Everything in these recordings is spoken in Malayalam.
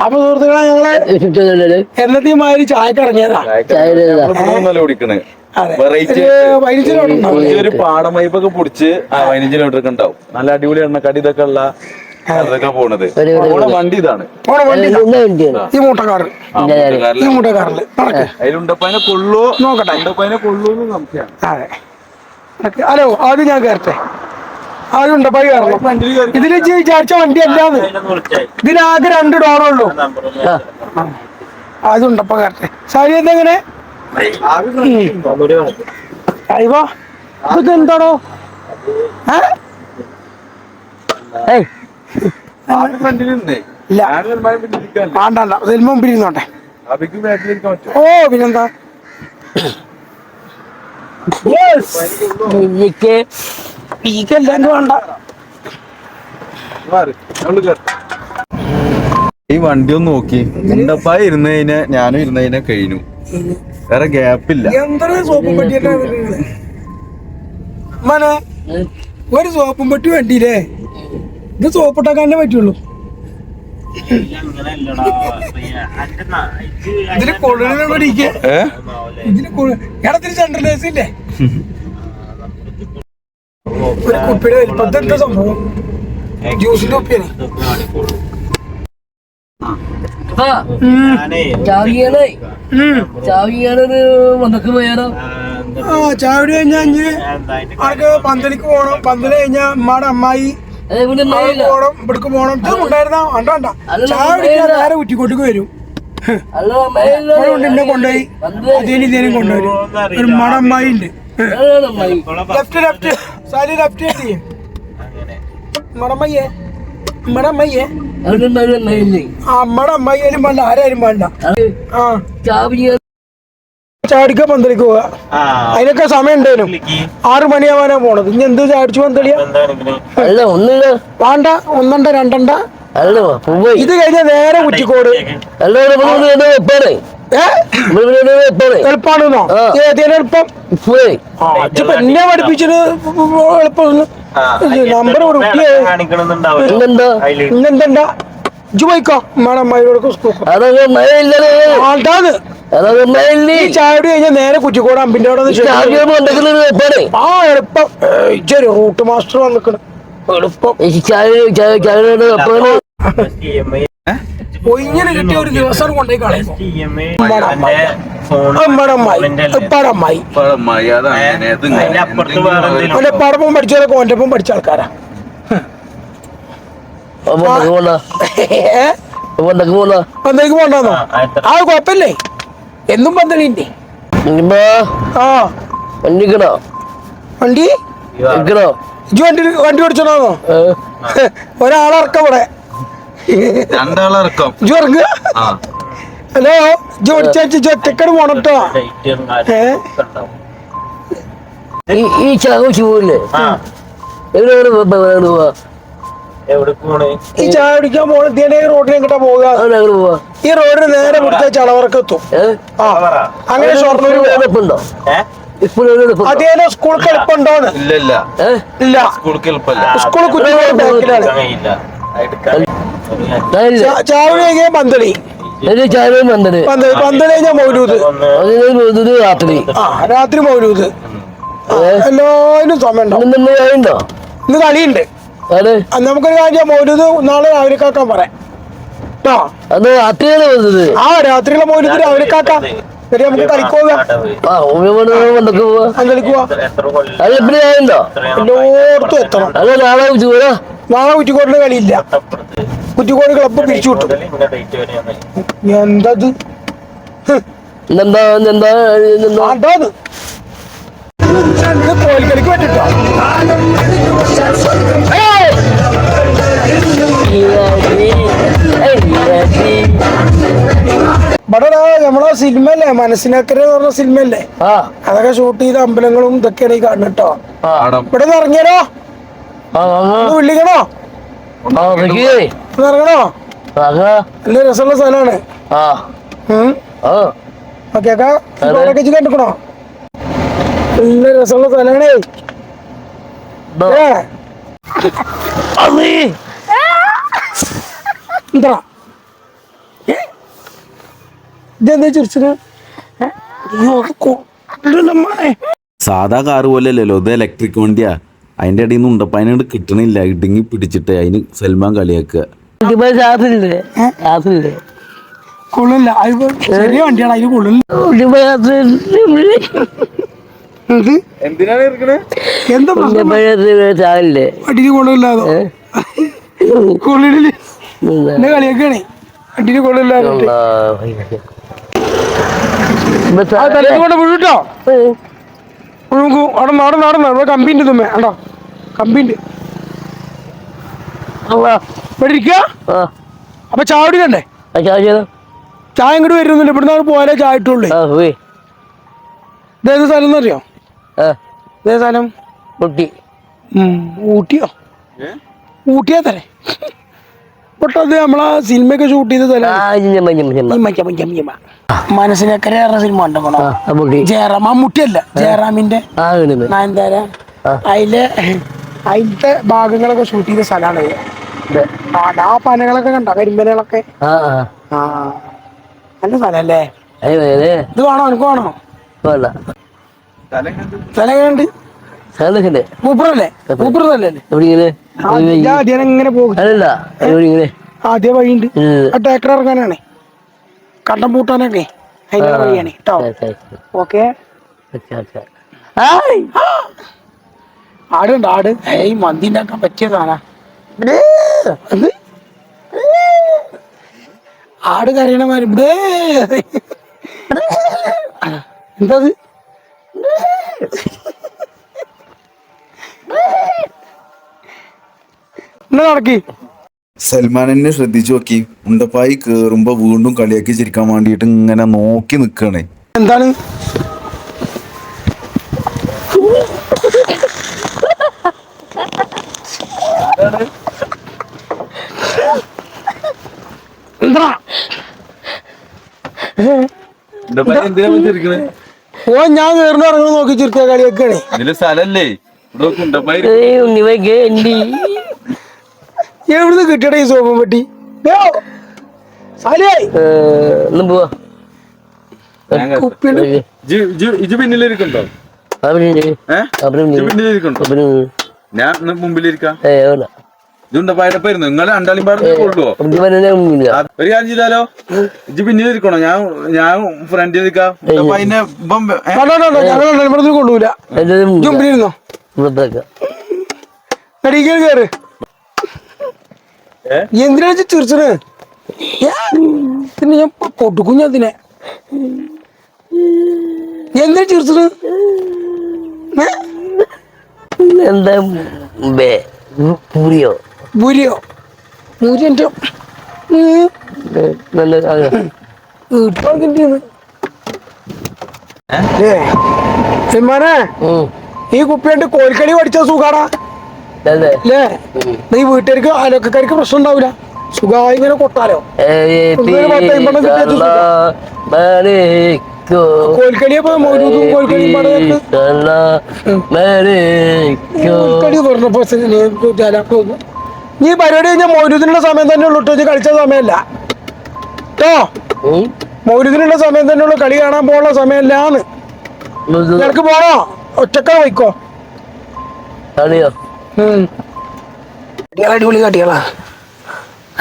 അപ്പൊ സുഹൃത്തുക്കളെ ഞങ്ങള് എന്നത്തെയുമാതിരി ചായക്ക് ഇറങ്ങിയതാ. ഒരു പാടം വൈപ്പൊക്കെ പൊടിച്ച് 15 കിലോമീറ്റർ ഉണ്ടാവും. നല്ല അടിപൊളി എണ്ണക്കടി ഇതൊക്കെ ഉള്ള അതൊക്കെ പോണത്. വണ്ടി ഇതാണ് ഈ മൂട്ടക്കാറിൽ അതിലുണ്ടപ്പതിനെ കൊള്ളൂ നോക്കട്ടെ. ഉണ്ടപ്പതിനെ കൊള്ളൂന്ന് സംശയം. അതെ. ഹലോ, ആദ്യം ഞാൻ കയറട്ടെ. ആദ്യം ഉണ്ടപ്പായി കയറണം. ഇതില് വിചാരിച്ച വണ്ടി അല്ലാന്ന്. ഇതിനാകെ 2 ഡോറുള്ളൂ. ആദ്യം ഉണ്ടപ്പ കയറട്ടെ. സാരി എന്തെങ്ങനെ അയ്യോ ഇത് എന്താണോ? വേണ്ട ഇതിന് മുമ്പിൽ ഇരുന്നോട്ടെ. ഓ പിന്നെന്താ വേണ്ട. ഈ വണ്ടി ഒന്ന് നോക്കി. ഉണ്ടപ്പായി ഇരുന്നതിന് ഞാനും ഇരുന്നതിനെ കഴിഞ്ഞു. വേറെ ഗ്യാപ്പില്ല. ഒരു സോപ്പും പെട്ടി വേണ്ടിയില്ലേ? ഇത് സോപ്പിട്ടാക്കാനേ പറ്റുള്ളൂ. ഇതിന് കൊള്ളിനൊക്കെ ഇതിന് സെൻട്രൽ ഇല്ലേ? ഒരു കുപ്പിയുടെ വലിപ്പത്തെ എന്താ സംഭവം? ജ്യൂസിന്റെ കുപ്പിയാണ്. ചാവടി കഴിഞ്ഞാ ആർക്ക് പന്തലിക്ക് പോണം. പന്തല് കഴിഞ്ഞാ ഉമ്മാടെ അമ്മായി പോണം, ഇവിടക്ക് പോണം. ഇത് ഉണ്ടായിരുന്ന വേണ്ട ചാവടി നേരെ കുറ്റിക്കോട്ടേക്ക് വരും. എന്നെ കൊണ്ടുപോയി അതേനും കൊണ്ടുവരും. ഒരു ഉമ്മാടെ അമ്മായി ഉണ്ട്. ലെഫ്റ്റ് സാലി ലെഫ്റ്റ് ചെയ്യും. ഉമ്മടമ്മയ്യേ അമ്മടെ അമ്മായിയാലും വേണ്ട, ആരായാലും വേണ്ട. ചാടിക്ക പന്തലിക്ക് പോവാ. അതിനൊക്കെ സമയം ഉണ്ടേനും. 6 മണിയാവാനാ പോണത്. ഇനി എന്ത് ചാടിച്ചു പന്തലിയാ? വേണ്ട, 1 2 ഇത് കഴിഞ്ഞ നേരെ കുറ്റിക്കോട്. എളുപ്പാണെന്നോ? ഏതേലും എളുപ്പം എന്നെ പഠിപ്പിച്ചത് എളുപ്പം. നമ്പർ ഇന്നെന്താ ഇജ്ജ് പോയിക്കോ ഉമ്മാടെ അമ്മായിയോട്. ചാടി കഴിഞ്ഞാൽ നേരെ കുറ്റിക്കോട് അമ്പിന്റെ അവിടെ. എളുപ്പം ഇച്ചൊരു റൂട്ട് മാസ്റ്റർ വന്നിക്കണ്. എളുപ്പം ഇങ്ങനെ കിട്ടിയ ഒരു ദിവസം കൊണ്ടേ കളയുന്നു. പടപ്പം പഠിച്ചവരൊക്കെ ഓൻ്റെപ്പം പഠിച്ച ആൾക്കാരാ. പന്തലിക്ക് പോണ്ടെന്നോ? ആ കുഴപ്പമില്ലേ, എന്നും പന്തലിന്റെ. വണ്ടി വണ്ടി ഓടിച്ചോന്നോ? ഒരാളിറക്കം ഇവിടെ. ഹലോ, ഒറ്റക്കട് പോണം കേട്ടോ. ഈ ചാവച്ച് പോവില്ലേ? ഈ ചായ കുടിക്കാൻ പോണ റോഡിനെ കിട്ടാ പോവുക. ഈ റോഡിന് നേരെ പിടിച്ച ചളവർക്ക് എത്തും. അങ്ങനെ ഷൊർണൂരുണ്ടോ? അതേലോ സ്കൂൾക്ക് എളുപ്പമുണ്ടോന്ന്? ഇല്ല, സ്കൂൾ കുറ്റിക്കോട് ബാക്കിലാണ്. ചാവടി കഴിഞ്ഞാൽ പന്തളി, പന്തളി കഴിഞ്ഞാൽ മൗലൂദ്, രാത്രി മൗലൂദ്. എല്ലാവരും സമയം ഉണ്ടോ? ഇന്ന് കളിയുണ്ട്. നമുക്കൊരു കാര്യം, മൗലൂദ് നാളെ രാവിലെ കാക്കാൻ പറയാം കേട്ടോ. രാത്രിയിലെ മൗലൂദ് രാവിലെ കാക്കാം. നമുക്ക് കളിക്ക് പോകാം. എല്ലായിടത്തും എത്തണം. നാളെ കുറ്റിക്കോടിന്റെ കളിയില്ല. കുറ്റിക്കോട് ക്ലബ്ബ് പിരിച്ചു വിട്ടു. എന്തത് കോലിക്കളിക്ക് പറ്റിട്ടോ. ഇവിടെ നമ്മളെ സിനിമല്ലേ, മനസ്സിനക്കര എന്ന് പറഞ്ഞ സിനിമല്ലേ, അതൊക്കെ ഷൂട്ട് ചെയ്ത അമ്പലങ്ങളും ഇതൊക്കെയാണ് ഈ കാണുന്നത് കേട്ടോ. ഇവിടെ നിന്ന് ഇറങ്ങിയാലോ? വിളിക്കണോ? ഇറങ്ങണോ? നല്ല രസമുള്ള സ്ഥലമാണ്. ഓക്കെ കണ്ടിക്കണോ? നല്ല രസമുള്ള സ്ഥലമാണേ. എന്താ ഇതെന്താ ചിരിച്ചത്? സാധാ കാറ് പോലെയല്ലല്ലോ, ഇത് ഇലക്ട്രിക് വണ്ടിയാ. അതിന്റെ ഇടയിൽ നിന്ന് ഉണ്ടപ്പതിനോട് കിട്ടണില്ല, ഇടുങ്ങി പിടിച്ചിട്ട് അതിന് സൽമാൻ കളിയാക്കുക. കൊള്ളില്ല, ചെറിയ വണ്ടിയാണ്, അതിന് കൊള്ളില്ല. എന്തിനാണ് എന്താ അടിന് കൊള്ളില്ലാതോ? കൊള്ളില്ല, എന്നെ കളിയാക്കണേ, അടിന് കൊള്ളില്ലാതെ. കൊണ്ട് വീട്ടോ അവിടെ നടന്നു ഇവിടെ കമ്പിന്റെ തുമ്മ കണ്ടോ, കമ്പിന്റെ ഇവിടെ ഇരിക്കുക. അപ്പൊ ചായ കുടിക്കണ്ടേ? ചായ ഇങ്ങോട്ട് വരുന്നുണ്ട്, ഇവിടുന്ന് പോയാലേ ചായ ഇട്ടുള്ളൂ. ഇതേത് സ്ഥലം എന്നറിയോ? ഇതേ സ്ഥലം ഊട്ടിയോ? ഊട്ടിയാ തരേ പൊട്ടത് നമ്മളാ സിനിമയൊക്കെ ഷൂട്ട് ചെയ്ത സ്ഥലം. മനസ്സിനക്കര സിനിമ ഉണ്ടോ? ജയറാം, മമ്മൂട്ടിയല്ല, ജയറാമിന്റെ നയൻതാര, അതിലത്തെ ഭാഗങ്ങളൊക്കെ ഷൂട്ട് ചെയ്ത സ്ഥലമാണ്. ആ പനകളൊക്കെ കണ്ടോ, കരിമ്പനകളൊക്കെ. നല്ല സ്ഥലല്ലേ ഇത്? വേണോ എനിക്ക്? വേണോ സ്ഥലം? എങ്ങനെയുണ്ട്? മൂപ്പറല്ലേ? മൂപ്പറല്ലേ? എങ്ങനെ പോകും? ആദ്യം വഴിയുണ്ട്, ആ ട്രാക്ടർ ഇറങ്ങാനാണ്, കണ്ടം പൂട്ടാനൊക്കെ അതിന്റെ വഴിയാണ് കേട്ടോ. ഓക്കെ, ആടുണ്ട്, ആട്. മന്തി ഉണ്ടാക്കാൻ പറ്റിയ സാധന. ആട് കരയണമാര് എന്താ നടക്കി? സൽമാനെ ശ്രദ്ധിച്ചു നോക്കി, ഉണ്ടപ്പായി കേറുമ്പോ വീണ്ടും കളിയാക്കി ചിരിക്കാൻ വേണ്ടിട്ട് ഇങ്ങനെ നോക്കി നിക്കണേ. എന്താണ് ഓ ഞാൻ കേറുന്ന ഇറങ്ങണ നോക്കി ചിരിക്കാ, കളിയാക്കണേ. സ്ഥലല്ലേ എവിടുന്ന് കിട്ടിയട ഈ സോപ്പും പെട്ടി? പിന്നിലിരിക്കണ്ടോ? ഞാൻ മുമ്പിലിരിക്കാം. ഇതുണ്ടപ്പായിരുന്നു, നിങ്ങൾ രണ്ടാളും കൊള്ളുവോ? ഒരു കാര്യം ചെയ്താലോ, ഇജ്ജ് പിന്നിലിരിക്കണോ? ഞാൻ ഫ്രണ്ടിലിരിക്കാം. കൊള്ളൂല, മുമ്പിലിരുന്നോ? കേറ്. എന്തിനാ ചിരിച്ചത്? ഞാൻ പൊട്ടുക്കുഞ്ഞതിനെ എന്തിനാ ചിരിച്ചത്? എന്താ പൂരിയോ? പൂരിയോ? പൂരി എന്റെ സിമ്മാനെ, ഈ കുപ്പിയായിട്ട് കോൽക്കളി പഠിച്ച സുഖാടാ അല്ലേ? ഈ വീട്ടുകാർക്ക് അയലൊക്കാർക്ക് പ്രശ്നം ഉണ്ടാവില്ല, സുഖമായി ഇങ്ങനെ കൊട്ടാലോ. കോൽക്കളിയപ്പോ മൗലൂദും കോൽക്കളിയും കോൽക്കളി പറഞ്ഞപ്പോ നീ പരിപാടി കഴിഞ്ഞാൽ മൗലൂദിനുള്ള സമയം തന്നെ ഉള്ളൂ കേട്ടോ, കളിച്ച സമയമല്ല കേട്ടോ. മൗലൂദിനുള്ള സമയം തന്നെ ഉള്ളു, കളി കാണാൻ പോകാനുള്ള സമയമല്ലാന്ന്. നിനക്ക് പോണോ? ഒറ്റക്ക പോയിക്കോ. അടിപൊളി കടികളാ,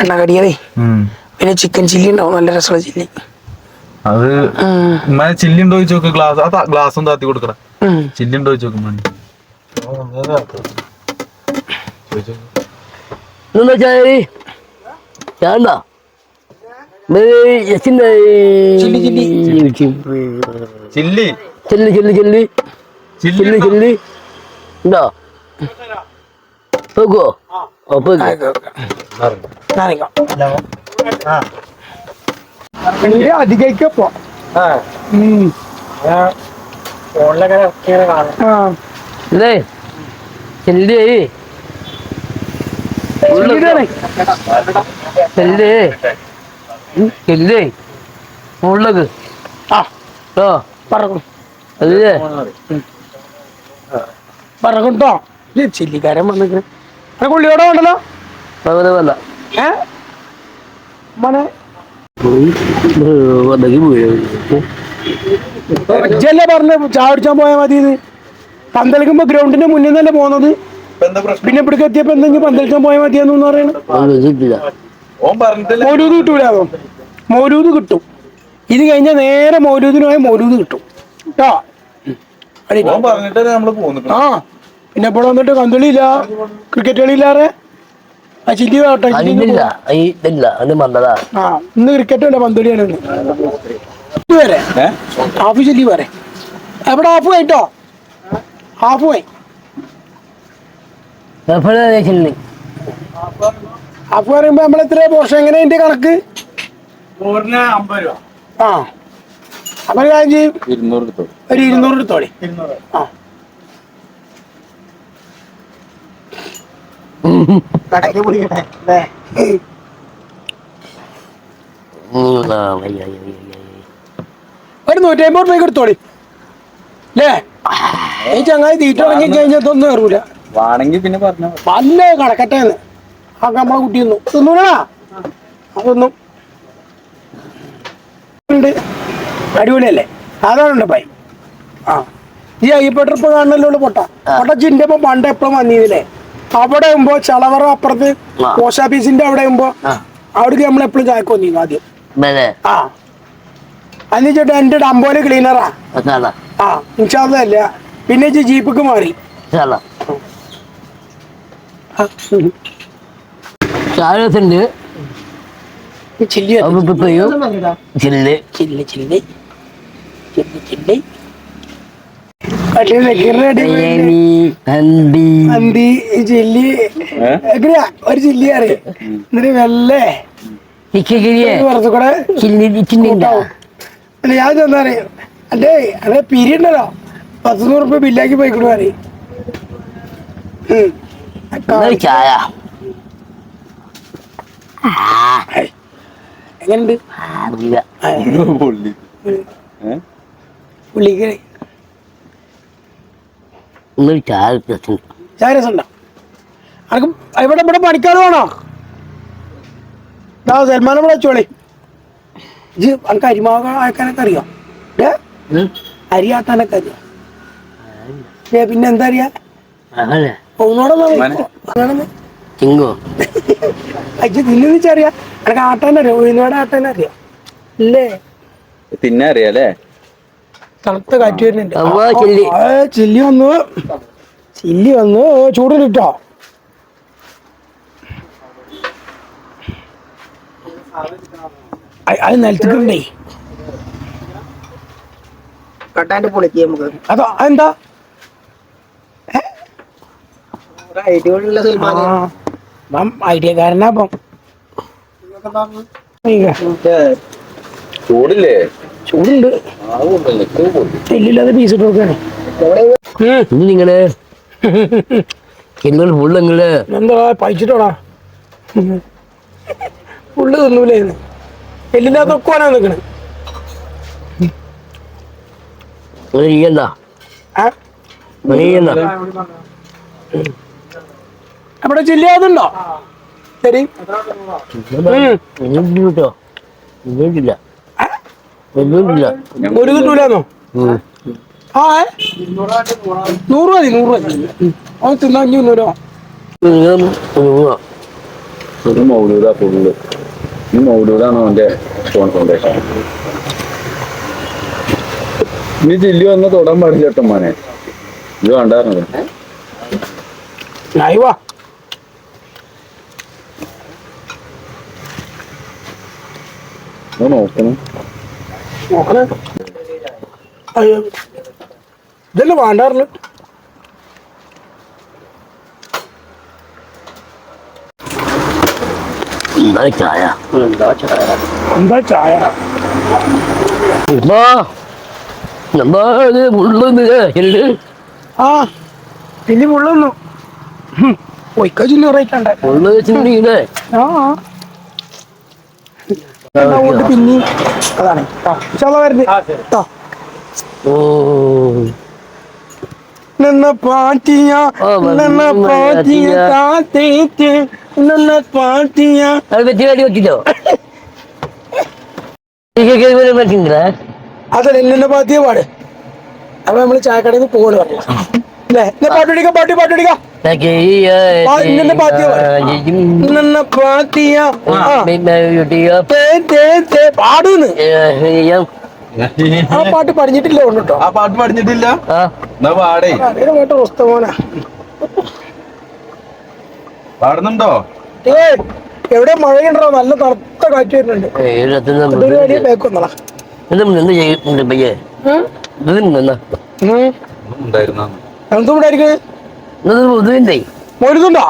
എണ്ണ കടികളേ. പിന്നെ ചിക്കൻ ചില്ലി ഉണ്ടാവും, നല്ല രസമുള്ള ചില്ലി. അത് ചില്ലി ഉണ്ടോ ചോദിച്ചു, ഗ്ലാസ് ഒന്ന് താത്തി കൊടുക്കട. ചില്ലി ഉണ്ടോ ചോദിച്ചു ചില്ലി ഉണ്ടോ? പോകോ? അധികപ്പോ ഉള്ളത് പറകട്ടോ. ചില്ലിക്കാരൻ വന്നിട്ട് കൊള്ളിയോടെ ഉണ്ടല്ലോ. മോനെ വന്നെങ്കിൽ പോയി ഇജ്ജല്ലേ പറഞ്ഞ ചാടിച്ചാൻ പോയാൽ മതി ഇത് പന്തളിക്കുമ്പോ ഗ്രൗണ്ടിന്റെ മുന്നിൽ തന്നെ പോകുന്നത് പിന്നെ ഇവിടേക്ക് എത്തിയപ്പോ എന്തെങ്കിലും പന്തളിച്ചാൻ പോയാൽ മതിയെന്ന് പറയണത് മൗലൂദ് കിട്ടൂല അതോ മൗലൂദ് കിട്ടും ഇത് കഴിഞ്ഞാൽ നേരെ മൗലൂദിന് പോയാൽ മൗലൂദ് കിട്ടും കേട്ടോ ആ പിന്നെ ഇപ്പോൾ വന്നിട്ട് കന്തളിയില്ല ക്രിക്കറ്റ് കളിയില്ലാറെ ആ ചില്ലി വേട്ടെ ആ ഇന്ന് ക്രിക്കറ്റ് അല്ല പന്തളിയാണ് വരെ ഹാഫ് ചില്ലി വരെ എവിടെ ഹാഫ് പോയിട്ടോ ഹാഫ് പോയി ഹാഫ് പറയുമ്പോ നമ്മളെത്ര പോർഷൻ എങ്ങനെ അതിന്റെ കണക്ക് ആ അപ്പൊ കാര്യം ചെയ്യും ഒരു 200 എടുത്തോളി ആ ഒരു 150 രൂപ എടുത്തോളി അല്ലേ ഈ ചങ്ങായി തീറ്റ തുടങ്ങി കഴിഞ്ഞതൊന്നും കയറൂല വാണെങ്കിൽ പിന്നെ പറഞ്ഞ നല്ല കടക്കട്ടേന്ന് ആ നമ്മളെ കുട്ടി തിന്നു തിന്നൂടാ അതൊന്നും ഉണ്ട് അടിപൊളിയല്ലേ അതാണുണ്ട് പൈ ആ ഈ അയ്യപ്പ ട്രിപ്പ് കാണണല്ലോ പൊട്ട പൊട്ടച്ചിന്റെ ഇപ്പൊ പണ്ട് എപ്പോഴും വന്നിരുന്നില്ലേ അവിടെ ആകുമ്പോ ചളവറ അപ്പുറത്ത് പോസ്റ്റ് ഓഫീസിന്റെ അവിടെ ആകുമ്പോ അവിടേക്ക് നമ്മൾ എപ്പോഴും ചായക്ക് വന്നിരുന്നു ആദ്യം ആ അന്ന് ചേട്ടാ എന്റെ ഡംബോല് ക്ലീനറാ ആ ഇൻഷാല്ല പിന്നെ ജീപ്പിക്ക് മാറി ചായത്തിന്റെ ചില്ലി ചില്ല് ചില്ലി ചില്ലി ചില്ലി ചില്ലി അന്തി ചില്ലി എങ്ങനെയാ ഒരു ചില്ലി അറിയ എന്നിട്ട് വെല്ലേ കുറച്ചുകൂടെ അല്ല ഞാൻ ചെന്നാ അറിയാം അല്ലേ അതെ പിരിയുണ്ടല്ലോ 100 രൂപ ബില്ലാക്കി പോയിക്കണു അറിയും ചായ എങ്ങനെയുണ്ട് പുള്ളിക്ക് ചായ രസമുണ്ടോ അനക്ക് ഇവിടെ പണിക്കാർ വേണോ സൽമാനെ ഇവിടെ വെച്ചോളി ഇത് അനക്ക് അരിമാവ അയക്കാനൊക്കെ അറിയോ അരി ആട്ടാനൊക്കെ അറിയോ പിന്നെ എന്താ അറിയാ തിന്നു വെച്ചറിയാ അനക്ക് ആട്ടാനറിയോ ഉഴുന്നോടെ ആട്ടാനറിയോ ഇല്ലേ പിന്നെ അറിയാലേ തണുത്ത കാറ്റ് വരുന്നുണ്ട് ചില്ലി വന്നു ചൂടിലിട്ടോ അത് നിലത്തിട്ടുണ്ടേ കട്ടാൻ്റെ പൊളിക്ക് നമുക്ക് അതോ അതെന്താ ഐഡിയക്കാരനാ അപ്പം ചൂടില്ലേ ചൂടുണ്ട് എല്ലില്ലാതെ പീസ് ഇട്ട് നോക്കാണ് നിങ്ങള് ഫുള്ള് എന്താ പഴിച്ചിട്ടോടാ ഫുള്ള് തിന്നൂലേ എല്ലില്ലാത്ത ഒക്കാനാ നിക്കണ് അവിടെ ചില്ലാതുണ്ടോ ശരി ഒരു കിട്ടൂലെന്നോ ആ 100 മതി 100 മതി അവൻ തിന്നാ 500 ഒരു മൗലൂദ ഫുള്ള് ഈ മൗലൂദാണ് അവന്റെ കോൺസെൻട്രേഷൻ ഇനി ചില്ലി വന്ന് തൊടാൻ പാടില്ല കേട്ടോ മോനെ ഇത് വേണ്ടായിരുന്നത് വാ നോക്കണം നോക്കണേ ഇതല്ലേ വേണ്ടാറില്ല ചായ എന്താ ചായ ആ പിന്നെ മുള്ളൊന്നു ഒയ്ക്ക ചില്ലി റേറ്റ് ഉണ്ട് പിന്നെ അതാണ് വരുന്നത് നിന്ന പാട്ടിയ വെച്ചിട്ടോ പറ്റുന്നില്ല. അതല്ല എന്നെ പാത്തിയ പാട്. അപ്പൊ നമ്മള് ചായക്കടയിൽ നിന്ന് പോകല് പറഞ്ഞു അല്ലേ? പാട്ടുപിടിക്കാം പാട്ടുപിടിക്കാം പാടുന്ന് ആ പാട്ട് പഠിച്ചിട്ടില്ല കേട്ടോ. ആ പാട്ട് പഠിച്ചിട്ടില്ല. എന്നാ പാടേ. കേട്ടോ ഉസ്തമോനാ പാടുന്നുണ്ടോ? എവിടെ മഴയുണ്ടോ? നല്ല തണുത്ത കാറ്റ് വരുന്നുണ്ട്. ഒരു അടിയെ ബാക്ക് വന്നടാ. മൗലൂദുണ്ടോ?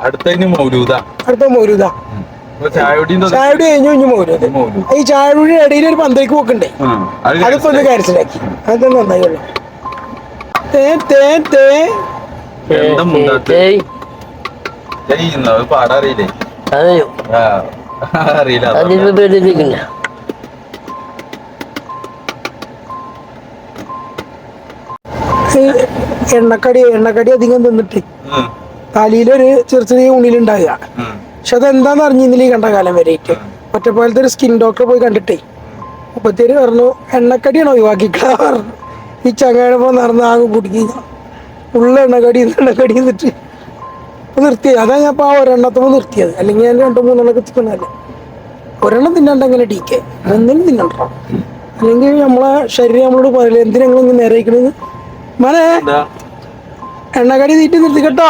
അടുത്ത മൗലൂദാ. അടുത്ത മൗലൂദാ. ചായകുടി കഴിഞ്ഞു ഇനി മൗലൂദ്. ഈ ചായകുടിയുടെ ഇടയിൽ ഒരു പന്തേക്ക് പോക്കണ്ടേ, അതിപ്പോ ഒന്ന് ക്യാൻസലാക്കി. അതൊക്കെ നന്നായുള്ളൂ. പാടറിയില്ലേ? അറിയില്ല. എണ്ണക്കടി അധികം തിന്നിട്ട് തലയിലൊരു ചെറിയ ഉണ്ണിലുണ്ടാകുക. പക്ഷെ അതെന്താന്ന് അറിഞ്ഞില്ല ഈ കണ്ട കാലം വരെയിട്ട്. ഒറ്റപ്പോലത്തെ ഒരു സ്കിൻ ഡോക്ടറെ പോയി കണ്ടിട്ടേ മുപ്പത്തേര് പറഞ്ഞു എണ്ണക്കടിയാണ് ഒഴിവാക്കിക്കളാ പറഞ്ഞു. ഈ ചങ്ങാടപ്പോ നടന്ന് ആകെ കുടിക്കുക ഉള്ള എണ്ണക്കടി എന്നിട്ട് നിർത്തിയത്. അതാ ഞാൻ ആ ഒരെണ്ണത്തോട് നിർത്തിയത്. അല്ലെങ്കിൽ ഞാൻ 2-3 തിന്നല്ലേ. ഒരെണ്ണം തിന്നണ്ട എങ്ങനെ ടീക്കെ ഒന്നിനും തിന്നണ്ടോ. അല്ലെങ്കിൽ നമ്മളെ ശരീരം നമ്മളോട് പറയില്ല എന്തിനെങ്കിലും ഇങ്ങനെ നേരെയിക്കണെന്ന്. മനെ എണ്ണക്കടി തീറ്റി നിർത്തി കേട്ടോ.